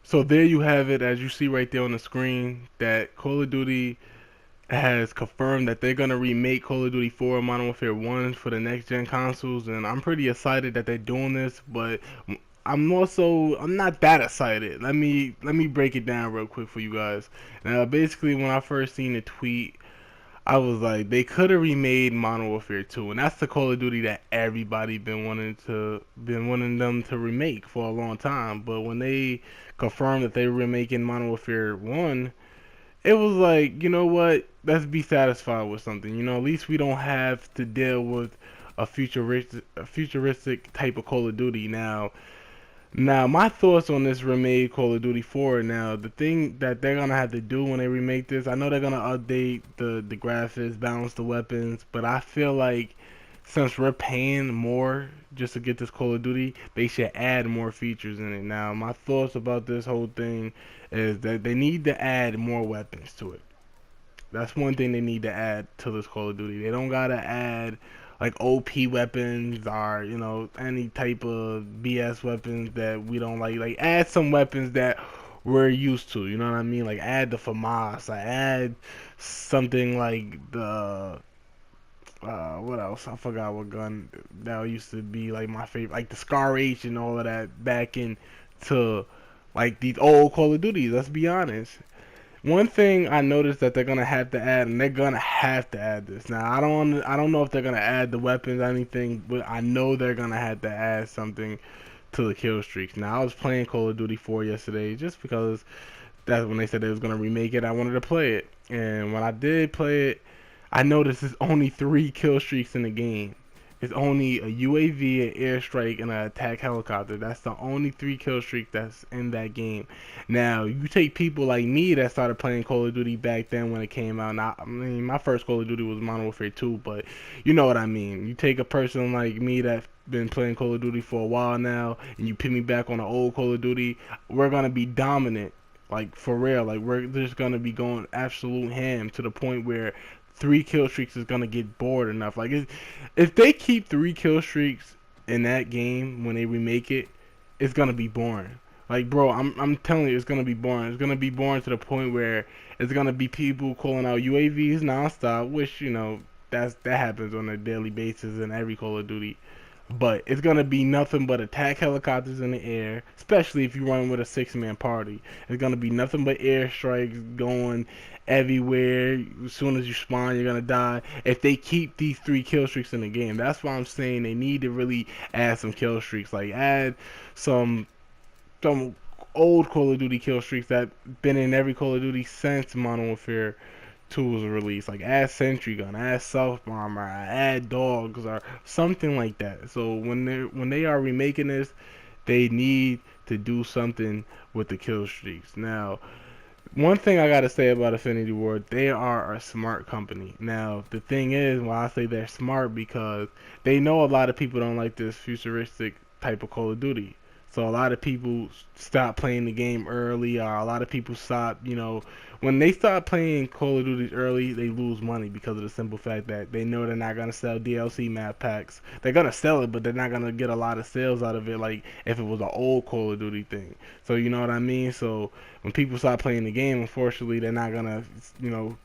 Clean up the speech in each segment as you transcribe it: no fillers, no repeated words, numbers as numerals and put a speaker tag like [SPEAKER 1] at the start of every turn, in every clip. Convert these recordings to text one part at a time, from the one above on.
[SPEAKER 1] So there you have it, as you see right there on the screen, that Call of Duty has confirmed that they're gonna remake Call of Duty 4 Modern Warfare 1 for the next gen consoles, and I'm pretty excited that they're doing this. But I'm not that excited. Let me break it down real quick for you guys. Now, basically, when I first seen the tweet, I was like, they could have remade Modern Warfare 2, and that's the Call of Duty that everybody been wanting them to remake for a long time. But when they confirmed that they were remaking Modern Warfare 1, it was like, you know what? Let's be satisfied with something. At least we don't have to deal with a futuristic type of Call of Duty now, my thoughts on this remade Call of Duty 4. Now, the thing that they're gonna have to do when they remake this, I know they're gonna update the graphics, balance the weapons, but I feel like since we're paying more just to get this Call of Duty, they should add more features in it. Now, my thoughts about this whole thing is that they need to add more weapons to it. That's one thing they need to add to this Call of Duty. They don't gotta add like OP weapons or any type of BS weapons that we don't like. Like add some weapons that we're used to. You know what I mean? Like add the FAMAS. Like add something like the what else? I forgot what gun that used to be like my favorite, like the Scar H and all of that back into like these old Call of Duties. Let's be honest. One thing I noticed that they're gonna have to add, and they're gonna have to add this. Now I don't know if they're gonna add the weapons or anything, but I know they're gonna have to add something to the kill streaks. Now I was playing Call of Duty 4 yesterday just because that's when they said they was gonna remake it. I wanted to play it, and when I did play it, I noticed there's only 3 kill streaks in the game. It's only a UAV, an airstrike, and an attack helicopter. That's the only 3 kill streaks that's in that game. Now, you take people like me that started playing Call of Duty back then when it came out. Now, I mean, my first Call of Duty was Modern Warfare 2, but you know what I mean. You take a person like me that's been playing Call of Duty for a while now, and you put me back on the old Call of Duty, we're gonna be dominant. Like for real, like we're just gonna be going absolute ham to the point where 3 kill streaks is gonna get bored enough. Like if they keep 3 kill streaks in that game when they remake it, it's gonna be boring. Like bro, I'm telling you, it's gonna be boring. It's gonna be boring to the point where it's gonna be people calling out UAVs nonstop, which that happens on a daily basis in every Call of Duty. But it's gonna be nothing but attack helicopters in the air, especially if you run with a 6-man party. It's gonna be nothing but airstrikes going everywhere. As soon as you spawn, you're gonna die. If they keep these 3 kill streaks in the game, that's why I'm saying they need to really add some kill streaks. Like add some some old Call of Duty kill streaks that been in every Call of Duty since Modern Warfare 2 was released. Like add sentry gun, add self bomber, add dogs, or something like that. So when they are remaking this, they need to do something with the kill streaks. Now, one thing I gotta say about Affinity Ward, they are a smart company. Now, the thing is, why I say they're smart because they know a lot of people don't like this futuristic type of Call of Duty. So a lot of people stop playing the game early, or a lot of people stop, when they start playing Call of Duty early, they lose money because of the simple fact that they know they're not gonna sell DLC map packs. They're gonna sell it, but they're not gonna get a lot of sales out of it, like if it was an old Call of Duty thing. So you know what I mean? So when people start playing the game, unfortunately, they're not gonna,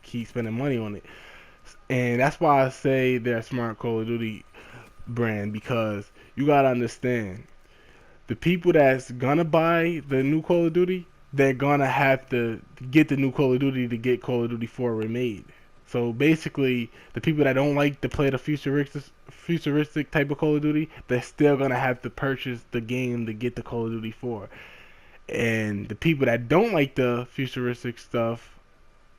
[SPEAKER 1] keep spending money on it. And that's why I say they're a smart Call of Duty brand because you gotta understand the people that's gonna buy the new Call of Duty, they're gonna have to get the new Call of Duty to get Call of Duty 4 remade. So basically, the people that don't like to play the futuristic type of Call of Duty, they're still gonna have to purchase the game to get the Call of Duty 4. And the people that don't like the futuristic stuff,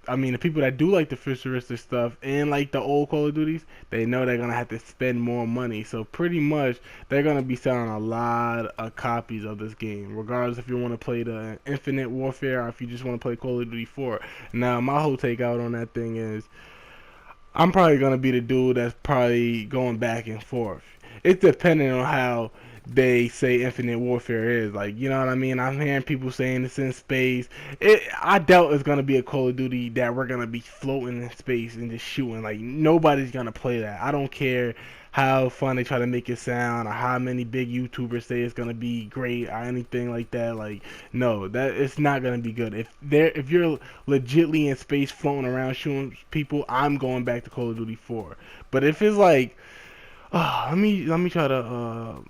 [SPEAKER 1] I mean, the people that do like the futuristic stuff and like the old Call of Duties, they know they're gonna have to spend more money. So pretty much, they're gonna be selling a lot of copies of this game, regardless if you want to play the Infinite Warfare or if you just want to play Call of Duty 4. Now, my whole take out on that thing is, I'm probably gonna be the dude that's probably going back and forth. It's depending on how they say Infinite Warfare is. Like, you know what I mean? I'm hearing people saying it's in space. I doubt it's gonna be a Call of Duty that we're gonna be floating in space and just shooting. Like, nobody's gonna play that. I don't care how fun they try to make it sound, or how many big YouTubers say it's gonna be great or anything like that. Like, no, that it's not gonna be good. If you're legitly in space floating around shooting people, I'm going back to Call of Duty 4. But if it's like, let me try to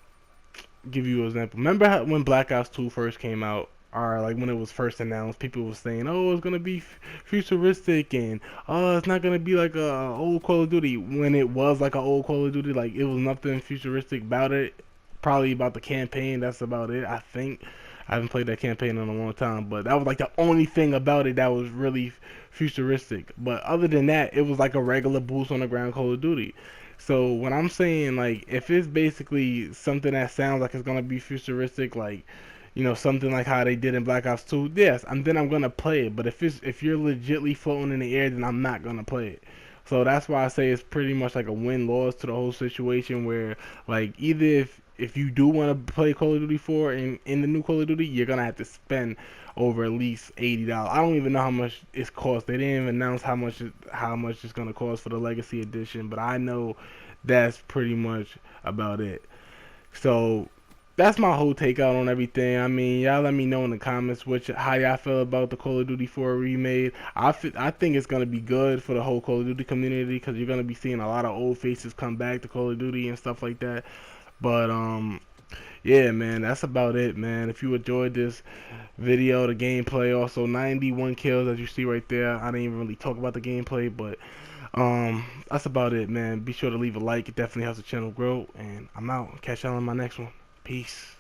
[SPEAKER 1] give you an example. Remember how, when Black Ops 2 first came out, or like when it was first announced, people were saying, "Oh, it's gonna be futuristic," and "Oh, it's not gonna be like a old Call of Duty." When it was like a old Call of Duty, like it was nothing futuristic about it. Probably about the campaign. That's about it. I think. I haven't played that campaign in a long time, but that was like the only thing about it that was really futuristic. But other than that, it was like a regular boots on the ground Call of Duty. So when I'm saying like if it's basically something that sounds like it's gonna be futuristic, like something like how they did in Black Ops 2, yes, and then I'm gonna play it. But if you're legitly floating in the air, then I'm not gonna play it. So that's why I say it's pretty much like a win-loss to the whole situation. Where like either if you do want to play Call of Duty 4 in the new Call of Duty, you're gonna have to spend over at least $80. I don't even know how much it's cost. They didn't even announce how much it's gonna cost for the Legacy Edition, but I know that's pretty much about it. So that's my whole takeout on everything. I mean, y'all let me know in the comments how y'all feel about the Call of Duty 4 remade. I think it's gonna be good for the whole Call of Duty community because you're gonna be seeing a lot of old faces come back to Call of Duty and stuff like that. But yeah, man, that's about it, man. If you enjoyed this video, the gameplay, also 91 kills as you see right there. I didn't even really talk about the gameplay, but that's about it, man. Be sure to leave a like. It definitely helps the channel grow. And I'm out. Catch y'all on my next one. Peace.